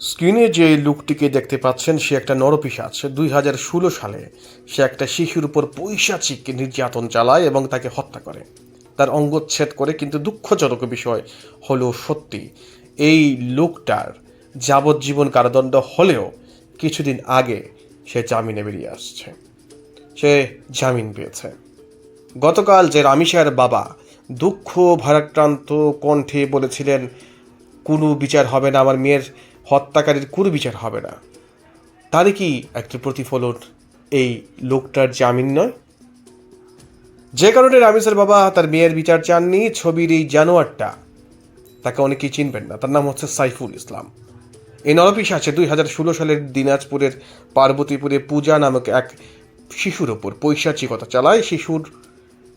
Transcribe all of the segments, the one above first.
স্ক্রিনে যে লোকটিকে দেখতে পাচ্ছেন সে একটা নরপিশাচ। 2016 সালে সে একটা শিশুর উপর পৈশাচিক নির্যাতন চালায় এবং তাকে হত্যা করে, তার অঙ্গচ্ছেদ করে। কিন্তু দুঃখজনক বিষয় হলো সত্যি, এই লোকটার যাবজ্জীবন কারাদণ্ড হলেও কিছুদিন আগে সে জামিনে বেরিয়ে আসছে, সে জামিন পেয়েছে। গতকাল যে রামিসার বাবা দুঃখ ভারাক্রান্ত কণ্ঠে বলেছিলেন কোনো বিচার হবে না, আমার মেয়ের হত্যাকারীর কোনো বিচার হবে না, তারই কি একটা প্রতিফলন এই লোকটার জামিন নয়? যে কারণে রামিসের বাবা তার মেয়ের বিচার চাননি। ছবির এই জানোয়ারটা, তাকে অনেকেই চিনবেন না, তার নাম হচ্ছে সাইফুল ইসলাম। এই নরপিশাচে 2016 সালের দিনাজপুরের পার্বতীপুরে পূজা নামক এক শিশুর ওপর পৈশাচিকতা চালায়। শিশুর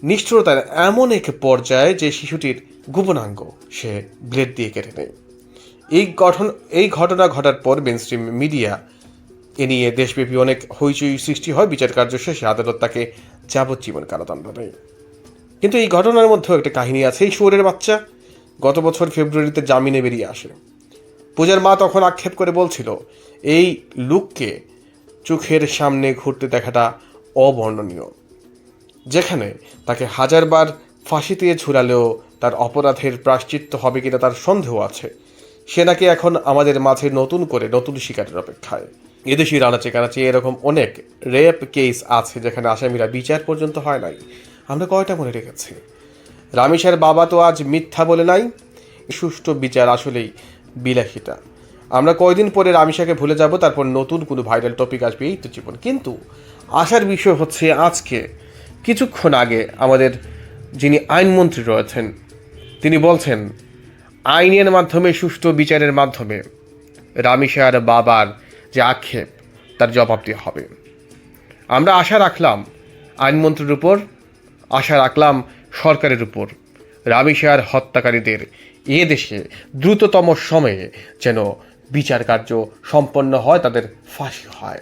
নিষ্ঠুরতার এমন এক পর্যায়ে যে শিশুটির গোপনাঙ্গ সে ব্লেড দিয়ে কেটে নেয়। এই ঘটনা ঘটার পর মেইনস্ট্রিম মিডিয়া এ নিয়ে দেশব্যাপী অনেক হইচই সৃষ্টি হয়। বিচার কার্য শেষে আদালত তাকে যাবজ্জীবন কারাদণ্ড দেয়। কিন্তু এই ঘটনার মধ্যেও একটা কাহিনী আছে। এই শুয়োরের বাচ্চা গত বছর ফেব্রুয়ারিতে জামিনে বেরিয়ে আসে। পূজার মা তখন আক্ষেপ করে বলছিল, এই লোককে চোখের সামনে ঘুরতে দেখাটা অবর্ণনীয়, যেখানে তাকে হাজারবার ফাঁসিতে ঝুলালেও তার অপরাধের প্রায়শ্চিত্ত হবে কিনা তার সন্দেহ আছে। সে নাকি এখন আমাদের মাঝে নতুন শিকারের অপেক্ষায়। এদেশের আনাচে কানাচে এরকম অনেক রেপ কেস আছে যেখানে আসামিরা বিচার পর্যন্ত হয় নাই। আমরা কয়টা মনে রেখেছি? রামিসার বাবা তো আজ মিথ্যা বলে নাই। সুষ্ঠু বিচার আসলেই বিলাসিতা। আমরা কয়দিন পরে রামিসাকে ভুলে যাব, তারপর নতুন কোনো ভাইরাল টপিক আসবে, এই তো জীবন। কিন্তু আসার বিষয় হচ্ছে, আজকে কিছুক্ষণ আগে আমাদের যিনি আইনমন্ত্রী রয়েছেন তিনি বলছেন আইনের মাধ্যমে সুষ্ঠু বিচারের মাধ্যমে রামিসার বাবার যে আক্ষেপ তার জবাব দেওয়া হবে। আমরা আশা রাখলাম আইনমন্ত্রীর উপর, আশা রাখলাম সরকারের উপর, রামিসার হত্যাকারীদের এ দেশে দ্রুততম সময়ে যেন বিচার কার্য সম্পন্ন হয়, তাদের ফাঁসি হয়।